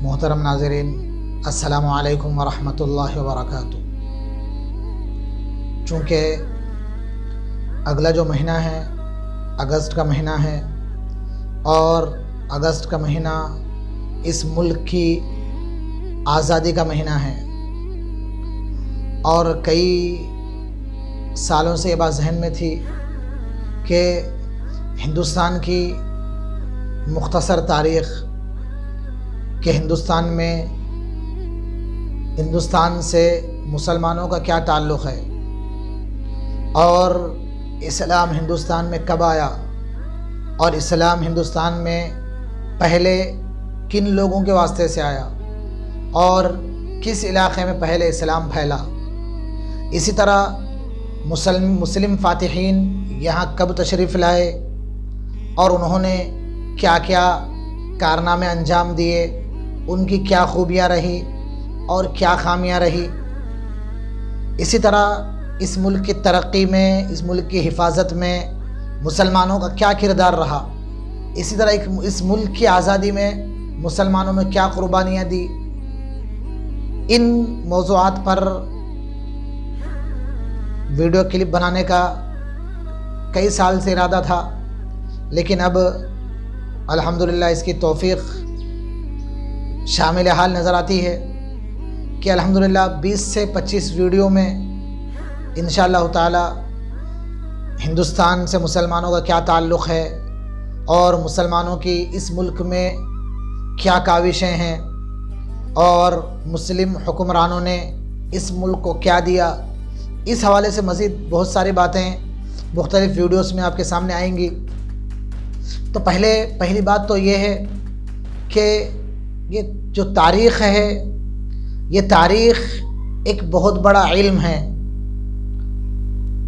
محترم ناظرین، السلام علیکم ورحمۃ اللہ وبرکاتہ۔ چونکہ اگلا جو مہینہ ہے اگست کا مہینہ ہے، اور اگست کا مہینہ اس ملک کی آزادی کا مہینہ ہے، اور کئی سالوں سے یہ بات ذہن میں تھی کہ ہندوستان کی مختصر تاریخ، کہ ہندوستان سے مسلمانوں کا کیا تعلق ہے، اور اسلام ہندوستان میں کب آیا، اور اسلام ہندوستان میں پہلے کن لوگوں کے واسطے سے آیا، اور کس علاقے میں پہلے اسلام پھیلا۔ اسی طرح مسلم فاتحین یہاں کب تشریف لائے، اور انہوں نے کیا کیا کارنامے انجام دیے، ان کی کیا خوبیاں رہی اور کیا خامیاں رہی۔ اسی طرح اس ملک کی ترقی میں، اس ملک کی حفاظت میں مسلمانوں کا کیا کردار رہا، اسی طرح اس ملک کی آزادی میں مسلمانوں میں کیا قربانیاں دی۔ ان موضوعات پر ویڈیو کلپ بنانے کا کئی سال سے ارادہ تھا، لیکن اب الحمدللہ اس کی توفیق شامل حال نظر آتی ہے کہ الحمدللہ 20 سے 25 ویڈیو میں انشاءاللہ تعالی ہندوستان سے مسلمانوں کا کیا تعلق ہے، اور مسلمانوں کی اس ملک میں کیا کاوشیں ہیں، اور مسلم حکمرانوں نے اس ملک کو کیا دیا، اس حوالے سے مزید بہت ساری باتیں مختلف ویڈیوز میں آپ کے سامنے آئیں گی۔ تو پہلی بات تو یہ ہے کہ یہ جو تاریخ ہے، یہ تاریخ ایک بہت بڑا علم ہے۔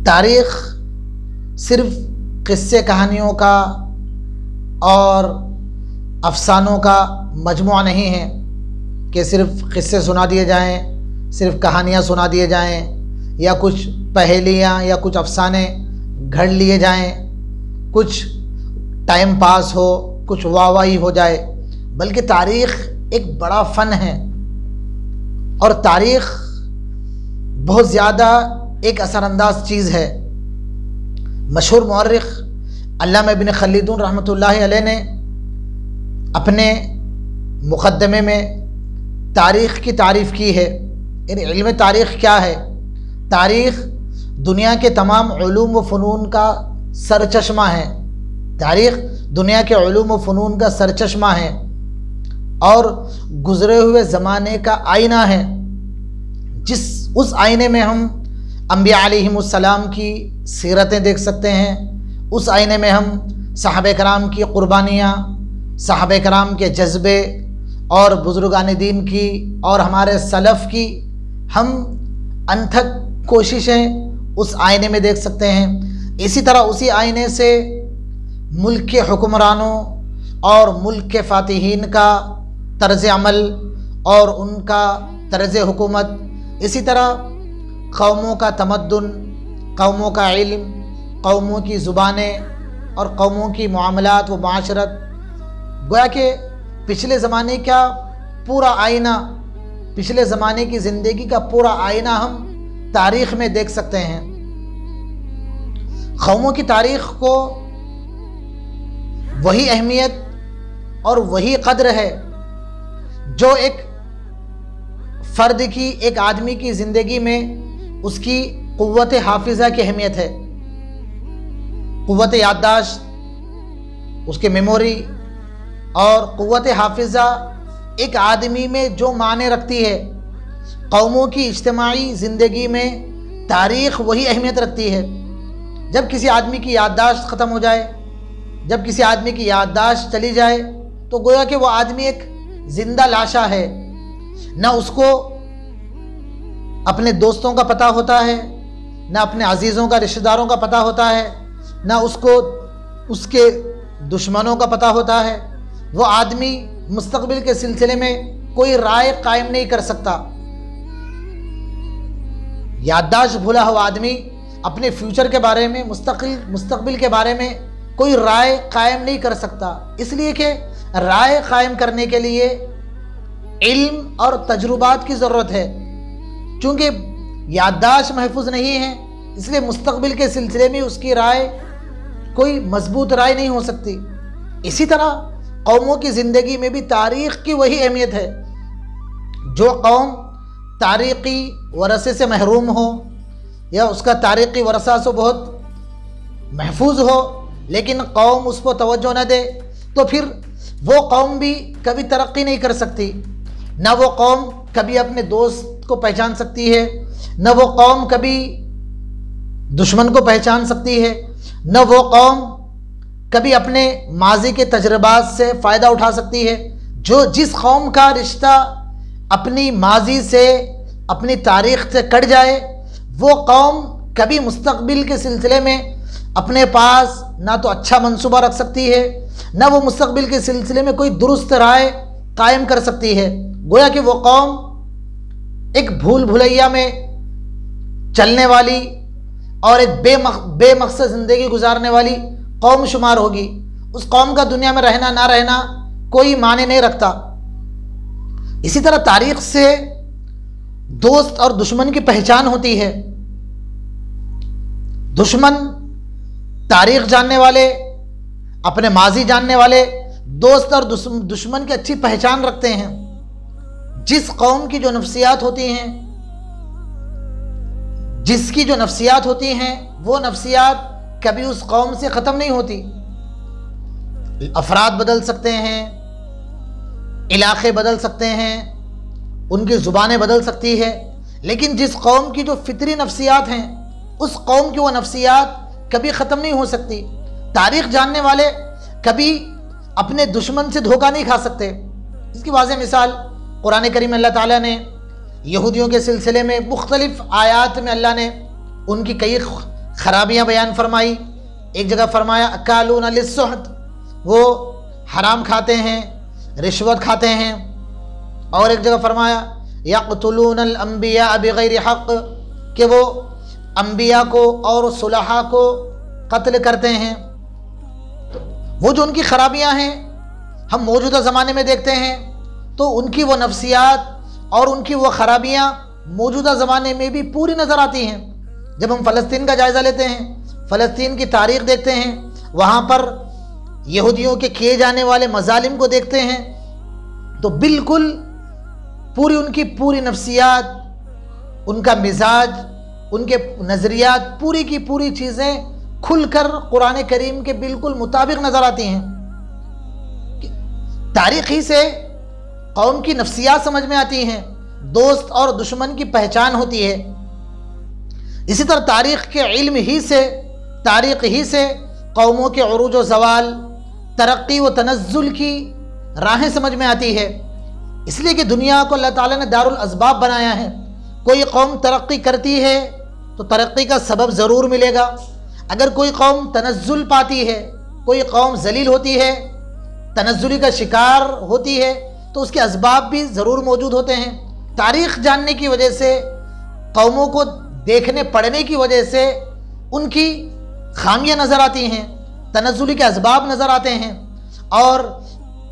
تاریخ صرف قصے کہانیوں کا اور افسانوں کا مجموعہ نہیں ہے کہ صرف قصے سنا دیے جائیں، صرف کہانیاں سنا دیے جائیں، یا کچھ پہیلیاں یا کچھ افسانے گھڑ لیے جائیں، کچھ ٹائم پاس ہو، کچھ واہواہی ہو جائے، بلکہ تاریخ ایک بڑا فن ہے، اور تاریخ بہت زیادہ ایک اثر انداز چیز ہے۔ مشہور مورخ علامہ ابن خلدون رحمۃ اللہ علیہ نے اپنے مقدمے میں تاریخ کی تعریف کی ہے۔ یعنی علم تاریخ کیا ہے؟ تاریخ دنیا کے تمام علوم و فنون کا سرچشمہ ہے۔ تاریخ دنیا کے علوم و فنون کا سرچشمہ ہے، اور گزرے ہوئے زمانے کا آئینہ ہے، اس آئینے میں ہم انبیاء علیہم السلام کی سیرتیں دیکھ سکتے ہیں، اس آئینے میں ہم صحابہ کرام کی قربانیاں، صحابہ کرام کے جذبے، اور بزرگان دین کی اور ہمارے سلف کی ہم انتھک کوششیں اس آئینے میں دیکھ سکتے ہیں۔ اسی طرح اسی آئینے سے ملک کے حکمرانوں اور ملک کے فاتحین کا طرز عمل اور ان کا طرز حکومت، اسی طرح قوموں کا تمدن، قوموں کا علم، قوموں کی زبانیں اور قوموں کی معاملات و معاشرت، گویا کہ پچھلے زمانے کا پورا آئینہ، پچھلے زمانے کی زندگی کا پورا آئینہ ہم تاریخ میں دیکھ سکتے ہیں۔ قوموں کی تاریخ کو وہی اہمیت اور وہی قدر ہے جو ایک فرد کی، ایک آدمی کی زندگی میں اس کی قوت حافظہ کی اہمیت ہے، قوت یادداشت، اس کے میموری، اور قوت حافظہ ایک آدمی میں جو معنی رکھتی ہے۔ قوموں کی اجتماعی زندگی میں تاریخ وہی اہمیت رکھتی ہے۔ جب کسی آدمی کی یادداشت ختم ہو جائے، جب کسی آدمی کی یادداشت چلی جائے، تو گویا کہ وہ آدمی ایک زندہ لاشا ہے، نہ اس کو اپنے دوستوں کا پتہ ہوتا ہے، نہ اپنے عزیزوں کا، رشتہ داروں کا پتہ ہوتا ہے، نہ اس کو اس کے دشمنوں کا پتہ ہوتا ہے۔ وہ آدمی مستقبل کے سلسلے میں کوئی رائے قائم نہیں کر سکتا۔ یادداشت بھولا ہوا آدمی اپنے فیوچر کے بارے میں، مستقبل کے بارے میں کوئی رائے قائم نہیں کر سکتا، اس لیے کہ رائے قائم کرنے کے لیے علم اور تجربات کی ضرورت ہے۔ چونکہ یادداشت محفوظ نہیں ہے، اس لیے مستقبل کے سلسلے میں اس کی رائے کوئی مضبوط رائے نہیں ہو سکتی۔ اسی طرح قوموں کی زندگی میں بھی تاریخ کی وہی اہمیت ہے۔ جو قوم تاریخی ورثے سے محروم ہو یا اس کا تاریخی ورثہ سے بہت محفوظ ہو لیکن قوم اس کو توجہ نہ دے تو پھر وہ قوم بھی کبھی ترقی نہیں کر سکتی۔ نہ وہ قوم کبھی اپنے دوست کو پہچان سکتی ہے، نہ وہ قوم کبھی دشمن کو پہچان سکتی ہے، نہ وہ قوم کبھی اپنے ماضی کے تجربات سے فائدہ اٹھا سکتی ہے۔ جس قوم کا رشتہ اپنی ماضی سے، اپنی تاریخ سے کٹ جائے، وہ قوم کبھی مستقبل کے سلسلے میں اپنے پاس نہ تو اچھا منصوبہ رکھ سکتی ہے، نہ وہ مستقبل کے سلسلے میں کوئی درست رائے قائم کر سکتی ہے۔ گویا کہ وہ قوم ایک بھول بھلیا میں چلنے والی اور ایک بے مقصد زندگی گزارنے والی قوم شمار ہوگی۔ اس قوم کا دنیا میں رہنا نہ رہنا کوئی معنی نہیں رکھتا۔ اسی طرح تاریخ سے دوست اور دشمن کی پہچان ہوتی ہے۔ دشمن تاریخ جاننے والے، اپنے ماضی جاننے والے، دوست اور دشمن کی اچھی پہچان رکھتے ہیں۔ جس قوم کی جو نفسیات ہوتی ہیں، جس کی جو نفسیات ہوتی ہیں، وہ نفسیات کبھی اس قوم سے ختم نہیں ہوتی۔ افراد بدل سکتے ہیں، علاقے بدل سکتے ہیں، ان کی زبانیں بدل سکتی ہے، لیکن جس قوم کی جو فطری نفسیات ہیں اس قوم کی وہ نفسیات کبھی ختم نہیں ہو سکتی۔ تاریخ جاننے والے کبھی اپنے دشمن سے دھوکہ نہیں کھا سکتے۔ اس کی واضح مثال قرآن کریم میں اللہ تعالیٰ نے یہودیوں کے سلسلے میں مختلف آیات میں اللہ نے ان کی کئی خرابیاں بیان فرمائی۔ ایک جگہ فرمایا اکالون للسحت، وہ حرام کھاتے ہیں، رشوت کھاتے ہیں، اور ایک جگہ فرمایا یقتلون الانبیاء بغیر حق، کہ وہ انبیاء کو اور صلحاء کو قتل کرتے ہیں۔ وہ جو ان کی خرابیاں ہیں ہم موجودہ زمانے میں دیکھتے ہیں تو ان کی وہ نفسیات اور ان کی وہ خرابیاں موجودہ زمانے میں بھی پوری نظر آتی ہیں۔ جب ہم فلسطین کا جائزہ لیتے ہیں، فلسطین کی تاریخ دیکھتے ہیں، وہاں پر یہودیوں کے کیے جانے والے مظالم کو دیکھتے ہیں تو بالکل پوری ان کی پوری نفسیات، ان کا مزاج، ان کے نظریات، پوری کی پوری چیزیں کھل کر قرآن کریم کے بالکل مطابق نظر آتی ہیں۔ تاریخ ہی سے قوم کی نفسیات سمجھ میں آتی ہیں، دوست اور دشمن کی پہچان ہوتی ہے۔ اسی طرح تاریخ کے علم ہی سے، تاریخ ہی سے قوموں کے عروج و زوال، ترقی و تنزل کی راہیں سمجھ میں آتی ہے۔ اس لیے کہ دنیا کو اللہ تعالیٰ نے دار الاسباب بنایا ہے۔ کوئی قوم ترقی کرتی ہے تو ترقی کا سبب ضرور ملے گا، اگر کوئی قوم تنزل پاتی ہے، کوئی قوم ذلیل ہوتی ہے، تنزلی کا شکار ہوتی ہے تو اس کے اسباب بھی ضرور موجود ہوتے ہیں۔ تاریخ جاننے کی وجہ سے، قوموں کو دیکھنے پڑھنے کی وجہ سے ان کی خامیاں نظر آتی ہیں، تنزلی کے اسباب نظر آتے ہیں، اور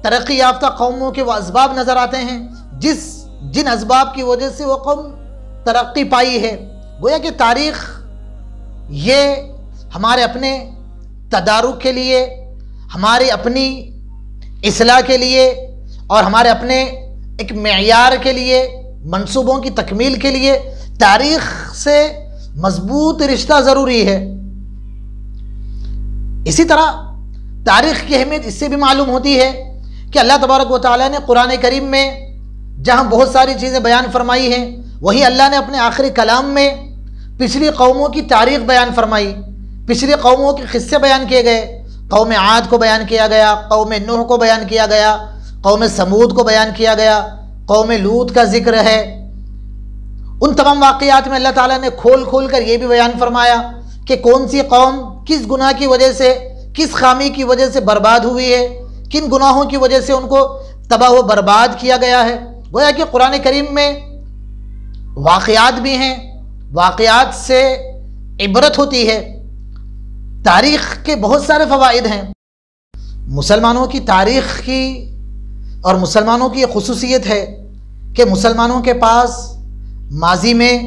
ترقی یافتہ قوموں کے وہ اسباب نظر آتے ہیں جن اسباب کی وجہ سے وہ قوم ترقی پائی ہے۔ گویا کہ تاریخ یہ ہمارے اپنے تدارک کے لیے، ہماری اپنی اصلاح کے لیے اور ہمارے اپنے ایک معیار کے لیے، منصوبوں کی تکمیل کے لیے تاریخ سے مضبوط رشتہ ضروری ہے۔ اسی طرح تاریخ کی اہمیت اس سے بھی معلوم ہوتی ہے کہ اللہ تبارک و تعالیٰ نے قرآن کریم میں جہاں بہت ساری چیزیں بیان فرمائی ہیں، وہیں اللہ نے اپنے آخری کلام میں پچھلی قوموں کی تاریخ بیان فرمائی، پچھلی قوموں کے قصے بیان کیے گئے۔ قوم عاد کو بیان کیا گیا، قوم نوح کو بیان کیا گیا، قوم سمود کو بیان کیا گیا، قوم لوط کا ذکر ہے۔ ان تمام واقعات میں اللہ تعالیٰ نے کھول کھول کر یہ بھی بیان فرمایا کہ کون سی قوم کس گناہ کی وجہ سے، کس خامی کی وجہ سے برباد ہوئی ہے، کن گناہوں کی وجہ سے ان کو تباہ و برباد کیا گیا ہے۔ گویا کہ قرآن کریم میں واقعات بھی ہیں، واقعات سے عبرت ہوتی ہے۔ تاریخ کے بہت سارے فوائد ہیں۔ مسلمانوں کی تاریخ کی اور مسلمانوں کی یہ خصوصیت ہے کہ مسلمانوں کے پاس ماضی میں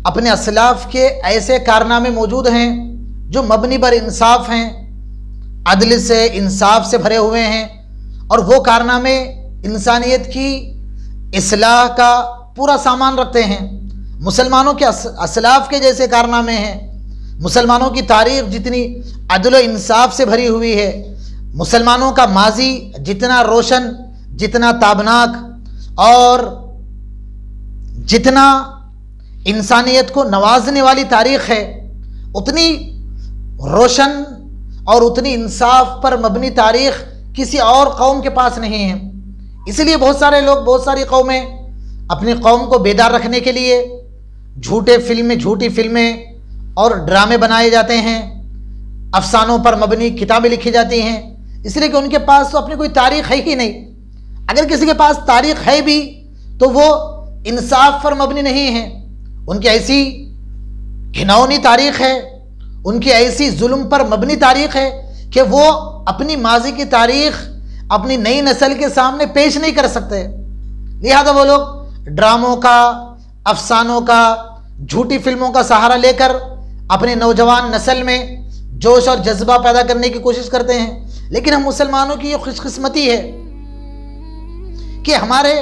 اپنے اسلاف کے ایسے کارنامے موجود ہیں جو مبنی بر انصاف ہیں، عدل سے، انصاف سے بھرے ہوئے ہیں، اور وہ کارنامے انسانیت کی اصلاح کا پورا سامان رکھتے ہیں۔ مسلمانوں کے اسلاف کے جیسے کارنامے ہیں، مسلمانوں کی تاریخ جتنی عدل و انصاف سے بھری ہوئی ہے، مسلمانوں کا ماضی جتنا روشن، جتنا تابناک اور جتنا انسانیت کو نوازنے والی تاریخ ہے، اتنی روشن اور اتنی انصاف پر مبنی تاریخ کسی اور قوم کے پاس نہیں ہے۔ اس لیے بہت سارے لوگ، بہت ساری قومیں اپنی قوم کو بیدار رکھنے کے لیے جھوٹی فلمیں اور ڈرامے بنائے جاتے ہیں، افسانوں پر مبنی کتابیں لکھی جاتی ہیں، اس لیے کہ ان کے پاس تو اپنی کوئی تاریخ ہے ہی نہیں۔ اگر کسی کے پاس تاریخ ہے بھی تو وہ انصاف پر مبنی نہیں ہے، ان کی ایسی گھناؤنی تاریخ ہے، ان کی ایسی ظلم پر مبنی تاریخ ہے کہ وہ اپنی ماضی کی تاریخ اپنی نئی نسل کے سامنے پیش نہیں کر سکتے، لہذا وہ لوگ ڈراموں کا، افسانوں کا، جھوٹی فلموں کا سہارا لے کر اپنی نوجوان نسل میں جوش اور جذبہ پیدا کرنے کی کوشش کرتے ہیں۔ لیکن ہم مسلمانوں کی یہ خوش قسمتی ہے کہ ہمارے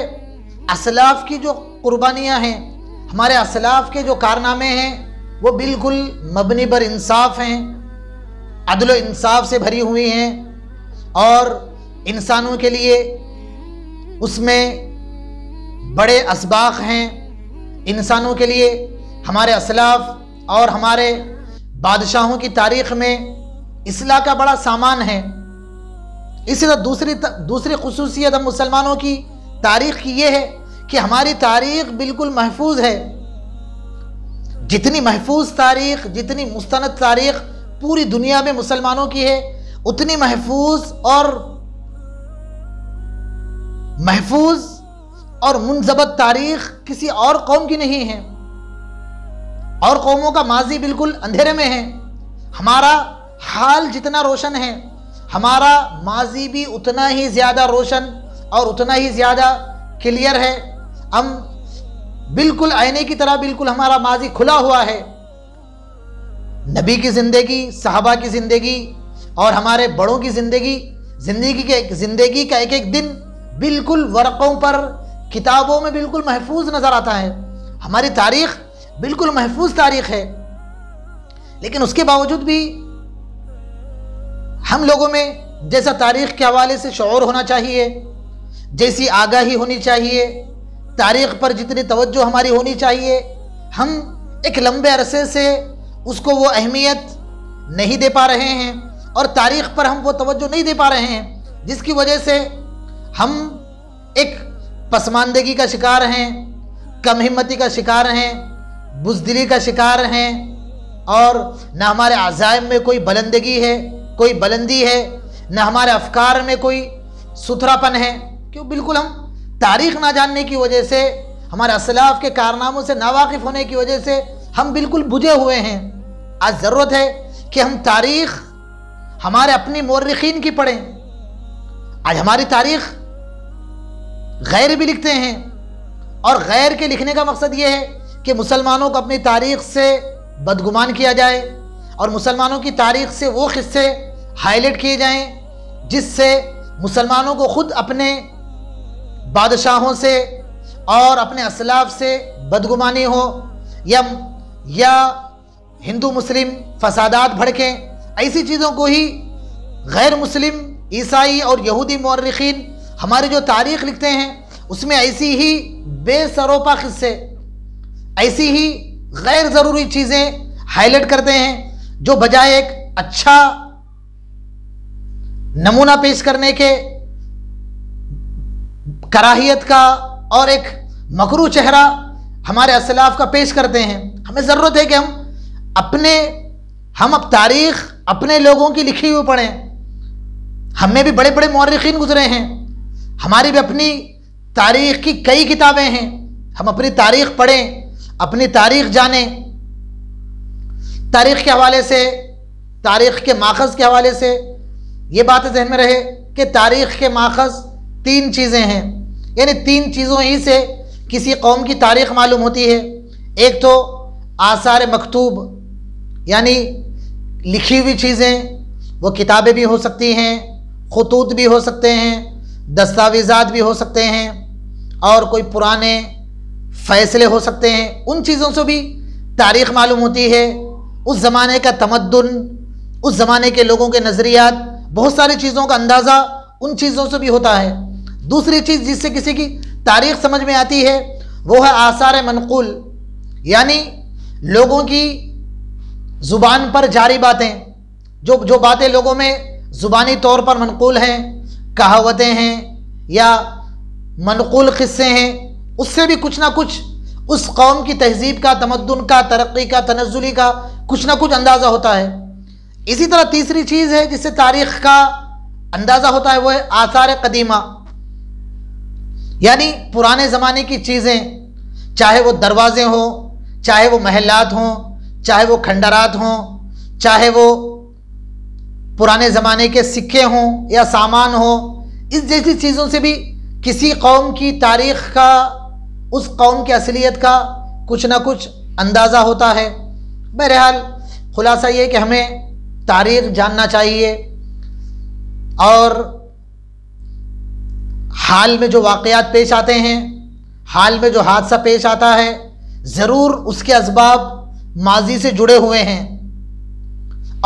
اسلاف کی جو قربانیاں ہیں، ہمارے اسلاف کے جو کارنامے ہیں، وہ بالکل مبنی بر انصاف ہیں، عدل و انصاف سے بھری ہوئی ہیں، اور انسانوں کے لیے اس میں بڑے اسباق ہیں۔ انسانوں کے لیے ہمارے اسلاف اور ہمارے بادشاہوں کی تاریخ میں اصلاح کا بڑا سامان ہے۔ اسی طرح دوسری خصوصیت ہم مسلمانوں کی تاریخ کی یہ ہے کہ ہماری تاریخ بالکل محفوظ ہے۔ جتنی محفوظ تاریخ، جتنی مستند تاریخ پوری دنیا میں مسلمانوں کی ہے، اتنی محفوظ اور منضبط تاریخ کسی اور قوم کی نہیں ہے۔ اور قوموں کا ماضی بالکل اندھیرے میں ہے، ہمارا حال جتنا روشن ہے، ہمارا ماضی بھی اتنا ہی زیادہ روشن اور اتنا ہی زیادہ کلیئر ہے۔ ہم بالکل آئینے کی طرح بالکل ہمارا ماضی کھلا ہوا ہے۔ نبی کی زندگی، صحابہ کی زندگی اور ہمارے بڑوں کی زندگی کا ایک ایک دن بالکل ورقوں پر، کتابوں میں بالکل محفوظ نظر آتا ہے۔ ہماری تاریخ بالکل محفوظ تاریخ ہے، لیکن اس کے باوجود بھی ہم لوگوں میں جیسا تاریخ کے حوالے سے شعور ہونا چاہیے، جیسی آگاہی ہونی چاہیے، تاریخ پر جتنی توجہ ہماری ہونی چاہیے، ہم ایک لمبے عرصے سے اس کو وہ اہمیت نہیں دے پا رہے ہیں، اور تاریخ پر ہم وہ توجہ نہیں دے پا رہے ہیں، جس کی وجہ سے ہم ایک پسماندگی کا شکار ہیں، کم ہمتی کا شکار ہیں، بزدلی کا شکار ہیں، اور نہ ہمارے عزائم میں کوئی بلندی ہے، نہ ہمارے افکار میں کوئی ستھرا پن ہے، کیوں بالکل ہم تاریخ نہ جاننے کی وجہ سے، ہمارے اسلاف کے کارناموں سے ناواقف ہونے کی وجہ سے ہم بالکل بجھے ہوئے ہیں۔ آج ضرورت ہے کہ ہم تاریخ ہمارے اپنی مورخین کی پڑھیں۔ آج ہماری تاریخ غیر بھی لکھتے ہیں، اور غیر کے لکھنے کا مقصد یہ ہے کہ مسلمانوں کو اپنی تاریخ سے بدگمان کیا جائے، اور مسلمانوں کی تاریخ سے وہ قصے ہائی لائٹ کیے جائیں جس سے مسلمانوں کو خود اپنے بادشاہوں سے اور اپنے اسلاف سے بدگمانی ہو، یا ہندو مسلم فسادات بھڑکیں۔ ایسی چیزوں کو ہی غیر مسلم، عیسائی اور یہودی مورخین ہماری جو تاریخ لکھتے ہیں، اس میں ایسی ہی بے سروپا قصے، ایسی ہی غیر ضروری چیزیں ہائی لائٹ کرتے ہیں، جو بجائے ایک اچھا نمونہ پیش کرنے کے کراہیت کا اور ایک مکروہ چہرہ ہمارے اسلاف کا پیش کرتے ہیں۔ ہمیں ضرورت ہے کہ ہم اب تاریخ اپنے لوگوں کی لکھی ہوئی پڑھیں۔ ہم میں بھی بڑے بڑے مورخین گزرے ہیں، ہماری بھی اپنی تاریخ کی کئی کتابیں ہیں، ہم اپنی تاریخ پڑھیں، اپنی تاریخ جانیں۔ تاریخ کے حوالے سے، تاریخ کے ماخذ کے حوالے سے یہ بات ذہن میں رہے کہ تاریخ کے ماخذ 3 چیزیں ہیں، یعنی 3 چیزوں ہی سے کسی قوم کی تاریخ معلوم ہوتی ہے، ایک تو آثار مکتوب یعنی لکھی ہوئی چیزیں، وہ کتابیں بھی ہو سکتی ہیں، خطوط بھی ہو سکتے ہیں، دستاویزات بھی ہو سکتے ہیں، اور کوئی پرانے فیصلے ہو سکتے ہیں، ان چیزوں سے بھی تاریخ معلوم ہوتی ہے، اس زمانے کا تمدن، اس زمانے کے لوگوں کے نظریات، بہت ساری چیزوں کا اندازہ ان چیزوں سے بھی ہوتا ہے۔ دوسری چیز جس سے کسی کی تاریخ سمجھ میں آتی ہے وہ ہے آثار منقول، یعنی لوگوں کی زبان پر جاری باتیں، جو باتیں لوگوں میں زبانی طور پر منقول ہیں، کہاوتیں ہیں یا منقول قصے ہیں، اس سے بھی کچھ نہ کچھ اس قوم کی تہذیب کا، تمدن کا، ترقی کا، تنزلی کا کچھ نہ کچھ اندازہ ہوتا ہے۔ اسی طرح تیسری چیز ہے جس سے تاریخ کا اندازہ ہوتا ہے، وہ ہے آثار قدیمہ، یعنی پرانے زمانے کی چیزیں، چاہے وہ دروازے ہوں، چاہے وہ محلات ہوں، چاہے وہ کھنڈرات ہوں، چاہے وہ پرانے زمانے کے سکے ہوں یا سامان ہوں، اس جیسی چیزوں سے بھی کسی قوم کی تاریخ کا، اس قوم کی اصلیت کا کچھ نہ کچھ اندازہ ہوتا ہے۔ بہرحال خلاصہ یہ کہ ہمیں تاریخ جاننا چاہیے، اور حال میں جو واقعات پیش آتے ہیں، حال میں جو حادثہ پیش آتا ہے، ضرور اس کے اسباب ماضی سے جڑے ہوئے ہیں،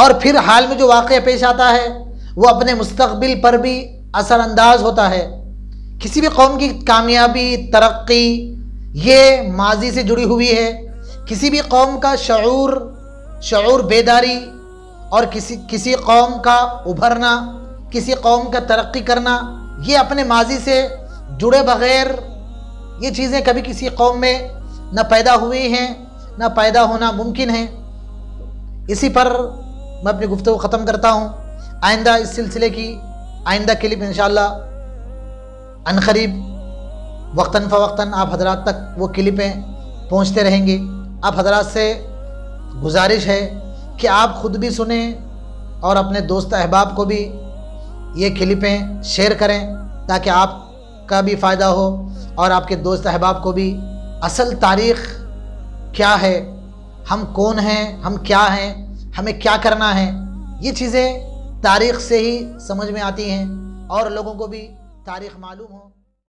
اور پھر حال میں جو واقعہ پیش آتا ہے وہ اپنے مستقبل پر بھی اثر انداز ہوتا ہے۔ کسی بھی قوم کی کامیابی، ترقی یہ ماضی سے جڑی ہوئی ہے۔ کسی بھی قوم کا شعور بیداری اور کسی قوم کا ابھرنا، کسی قوم کا ترقی کرنا، یہ اپنے ماضی سے جڑے بغیر یہ چیزیں کبھی کسی قوم میں نہ پیدا ہوئی ہیں نہ پیدا ہونا ممکن ہے۔ اسی پر میں اپنی گفتگو ختم کرتا ہوں۔ آئندہ اس سلسلے کی آئندہ کلپ انشاءاللہ عنقریب وقتاً فوقتاً آپ حضرات تک وہ کلپیں پہنچتے رہیں گے۔ آپ حضرات سے گزارش ہے کہ آپ خود بھی سنیں اور اپنے دوست احباب کو بھی یہ کلپیں شیئر کریں، تاکہ آپ کا بھی فائدہ ہو اور آپ کے دوست احباب کو بھی اصل تاریخ کیا ہے، ہم کون ہیں، ہم کیا ہیں، ہمیں کیا کرنا ہے، یہ چیزیں تاریخ سے ہی سمجھ میں آتی ہیں اور لوگوں کو بھی تاریخ معلوم ہو۔